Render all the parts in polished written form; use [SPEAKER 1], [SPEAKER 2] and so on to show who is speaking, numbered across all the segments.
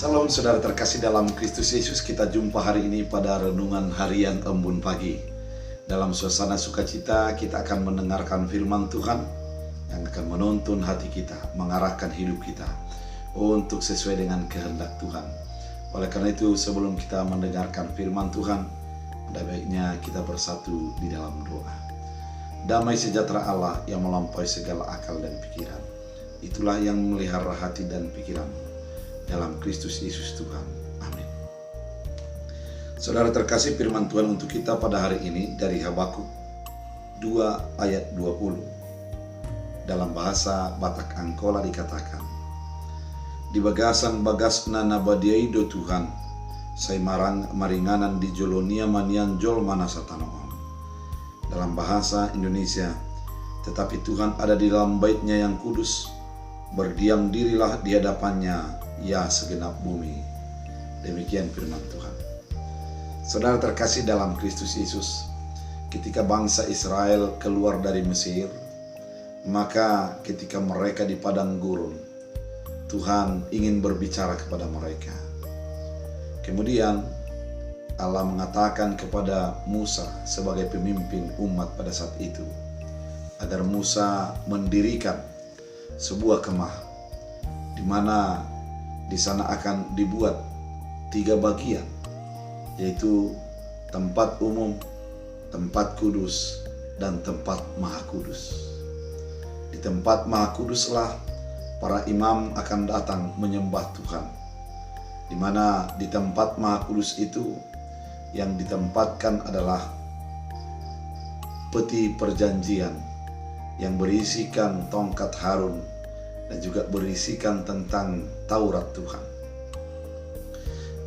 [SPEAKER 1] Salam saudara terkasih dalam Kristus Yesus, kita jumpa hari ini pada renungan harian Embun Pagi. Dalam suasana sukacita kita akan mendengarkan firman Tuhan yang akan menuntun hati kita, mengarahkan hidup kita untuk sesuai dengan kehendak Tuhan. Oleh karena itu, sebelum kita mendengarkan firman Tuhan, ada baiknya kita bersatu di dalam doa. Damai sejahtera Allah yang melampaui segala akal dan pikiran, itulah yang memelihara hati dan pikiranmu dalam Kristus Yesus Tuhan. Amin. Saudara terkasih, firman Tuhan untuk kita pada hari ini dari Habakuk 2 ayat 20. Dalam bahasa Batak Angkola dikatakan, di bagasan bagasna nabadiai do Tuhan, saya marang maringanan di jolonia manian jol mana satanoon. Dalam bahasa Indonesia, tetapi Tuhan ada di dalam baitnya yang kudus, berdiam dirilah di hadapannya ya segenap bumi. Demikian firman Tuhan. Saudara terkasih dalam Kristus Yesus, ketika bangsa Israel keluar dari Mesir, maka ketika mereka di padang gurun, Tuhan ingin berbicara kepada mereka. Kemudian Allah mengatakan kepada Musa sebagai pemimpin umat pada saat itu, agar Musa mendirikan sebuah kemah, di mana di sana akan dibuat 3 bagian, yaitu tempat umum, tempat kudus, dan tempat maha kudus. Di tempat maha kuduslah para imam akan datang menyembah Tuhan, di mana di tempat maha kudus itu yang ditempatkan adalah peti perjanjian yang berisikan tongkat Harun dan juga berisikan tentang Taurat Tuhan.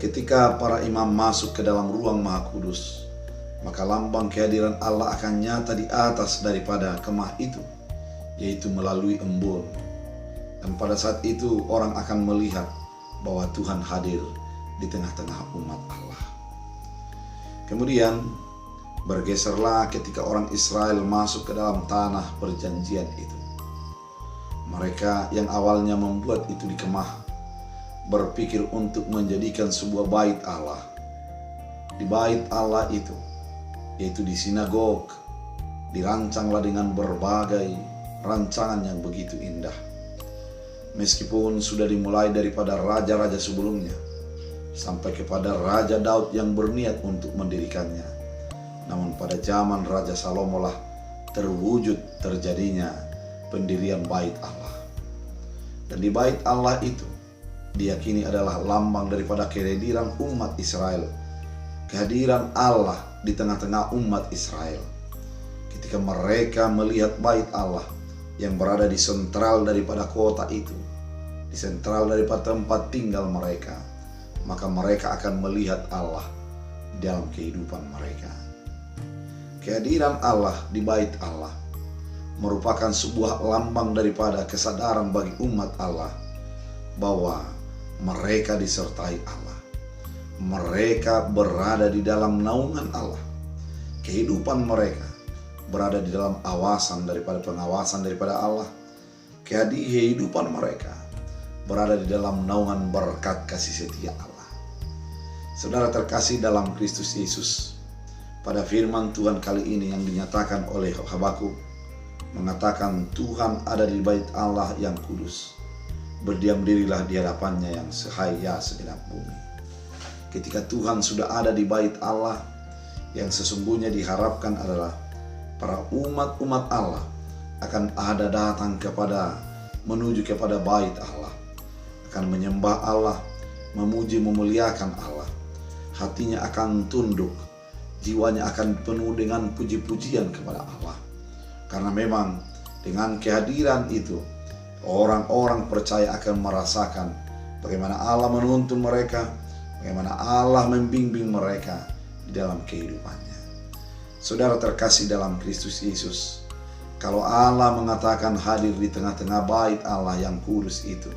[SPEAKER 1] Ketika para imam masuk ke dalam ruang maha kudus, maka lambang kehadiran Allah akan nyata di atas daripada kemah itu, yaitu melalui embun. Dan pada saat itu orang akan melihat bahwa Tuhan hadir di tengah-tengah umat Allah. Kemudian bergeserlah ketika orang Israel masuk ke dalam tanah perjanjian itu. Mereka yang awalnya membuat itu di kemah berpikir untuk menjadikan sebuah bait Allah. Di bait Allah itu, yaitu di sinagog, dirancanglah dengan berbagai rancangan yang begitu indah. Meskipun sudah dimulai daripada raja-raja sebelumnya sampai kepada Raja Daud yang berniat untuk mendirikannya, namun pada zaman Raja Salomo lah terwujud terjadinya pendirian bait Allah. Dan di bait Allah itu diyakini adalah lambang daripada kehadiran umat Israel, kehadiran Allah di tengah-tengah umat Israel. Ketika mereka melihat bait Allah yang berada di sentral daripada kota itu, di sentral daripada tempat tinggal mereka, maka mereka akan melihat Allah di dalam kehidupan mereka. Kehadiran Allah di bait Allah merupakan sebuah lambang daripada kesadaran bagi umat Allah bahwa mereka disertai Allah. Mereka berada di dalam naungan Allah. Kehidupan mereka berada di dalam awasan daripada pengawasan daripada Allah. Kehidupan mereka berada di dalam naungan berkat kasih setia Allah. Saudara terkasih dalam Kristus Yesus, pada firman Tuhan kali ini yang dinyatakan oleh Habakuk, mengatakan Tuhan ada di bait Allah yang kudus, berdiam dirilah di hadapannya yang sehaya segenap bumi. Ketika Tuhan sudah ada di bait Allah, yang sesungguhnya diharapkan adalah para umat-umat Allah akan ada datang menuju kepada bait Allah, akan menyembah Allah, memuji memuliakan Allah. Hatinya akan tunduk, jiwanya akan penuh dengan puji-pujian kepada Allah. Karena memang dengan kehadiran itu, orang-orang percaya akan merasakan bagaimana Allah menuntun mereka, bagaimana Allah membimbing mereka di dalam kehidupannya. Saudara terkasih dalam Kristus Yesus, kalau Allah mengatakan hadir di tengah-tengah bait Allah yang kudus itu,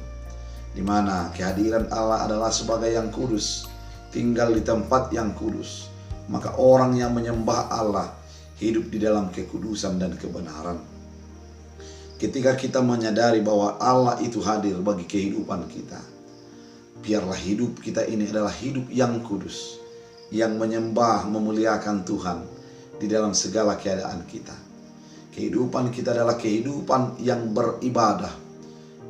[SPEAKER 1] di mana kehadiran Allah adalah sebagai yang kudus, tinggal di tempat yang kudus, maka orang yang menyembah Allah hidup di dalam kekudusan dan kebenaran. Ketika kita menyadari bahwa Allah itu hadir bagi kehidupan kita, Biarlah hidup kita ini adalah hidup yang kudus, yang menyembah, memuliakan Tuhan di dalam segala keadaan kita. Kehidupan kita adalah kehidupan yang beribadah,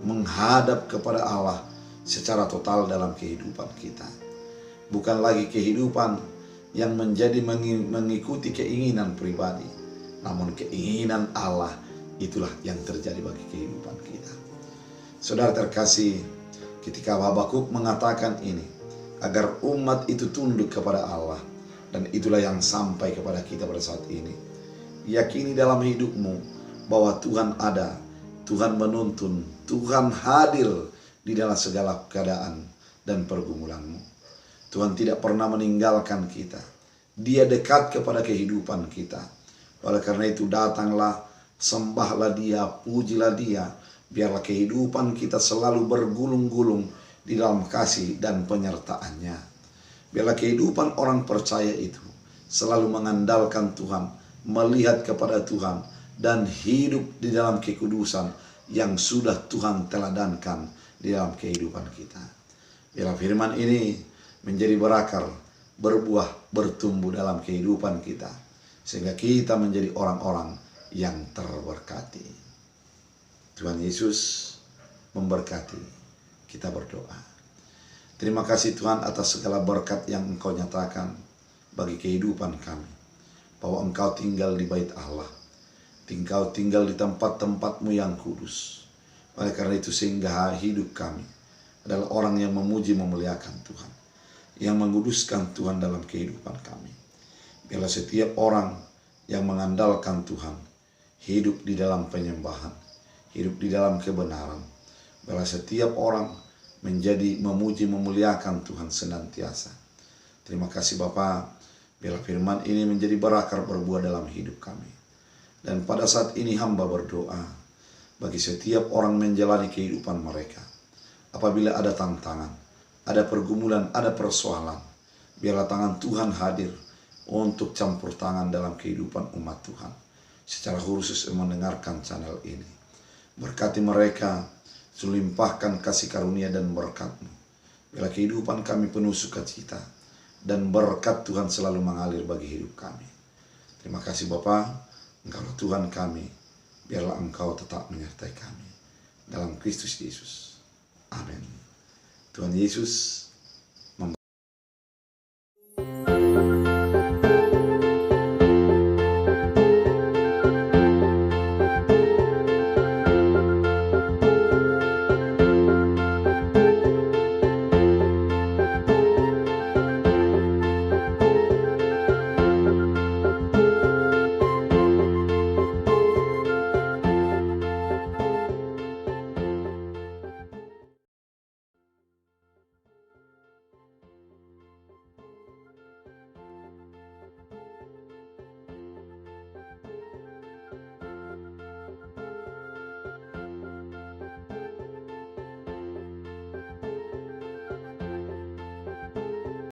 [SPEAKER 1] menghadap kepada Allah secara total dalam kehidupan kita. Bukan lagi kehidupan yang menjadi mengikuti keinginan pribadi, namun keinginan Allah itulah yang terjadi bagi kehidupan kita. Saudara terkasih, ketika Habakuk mengatakan ini, agar umat itu tunduk kepada Allah, dan itulah yang sampai kepada kita pada saat ini. Yakini dalam hidupmu bahwa Tuhan ada, Tuhan menuntun, Tuhan hadir di dalam segala keadaan dan pergumulanmu. Tuhan tidak pernah meninggalkan kita. Dia dekat kepada kehidupan kita. Oleh karena itu datanglah, sembahlah Dia, pujilah Dia. Biarlah kehidupan kita selalu bergulung-gulung di dalam kasih dan penyertaan-Nya. Biarlah kehidupan orang percaya itu selalu mengandalkan Tuhan, melihat kepada Tuhan, dan hidup di dalam kekudusan yang sudah Tuhan teladankan di dalam kehidupan kita. Biarlah firman ini menjadi berakar, berbuah, bertumbuh dalam kehidupan kita, sehingga kita menjadi orang-orang yang terberkati. Tuhan Yesus memberkati. Kita berdoa. Terima kasih Tuhan atas segala berkat yang Engkau nyatakan bagi kehidupan kami, bahwa Engkau tinggal di bait Allah, Engkau tinggal di tempat-tempat-Mu yang kudus. Oleh karena itu sehingga hidup kami adalah orang yang memuji memuliakan Tuhan, yang menguduskan Tuhan dalam kehidupan kami. Biarlah setiap orang yang mengandalkan Tuhan hidup di dalam penyembahan, hidup di dalam kebenaran. Biarlah setiap orang menjadi memuji memuliakan Tuhan senantiasa. Terima kasih Bapa. Biarlah firman ini menjadi berakar berbuah dalam hidup kami. Dan pada saat ini hamba berdoa bagi setiap orang menjalani kehidupan mereka. Apabila ada tantangan, ada pergumulan, ada persoalan, biarlah tangan Tuhan hadir untuk campur tangan dalam kehidupan umat Tuhan. Secara khusus mendengarkan channel ini. Berkati mereka, limpahkan kasih karunia dan berkat-Mu. Biarlah kehidupan kami penuh sukacita, dan berkat Tuhan selalu mengalir bagi hidup kami. Terima kasih Bapa, Engkaulah Tuhan kami. Biarlah Engkau tetap menyertai kami. Dalam Kristus Yesus. Amin. Tuhan Yesus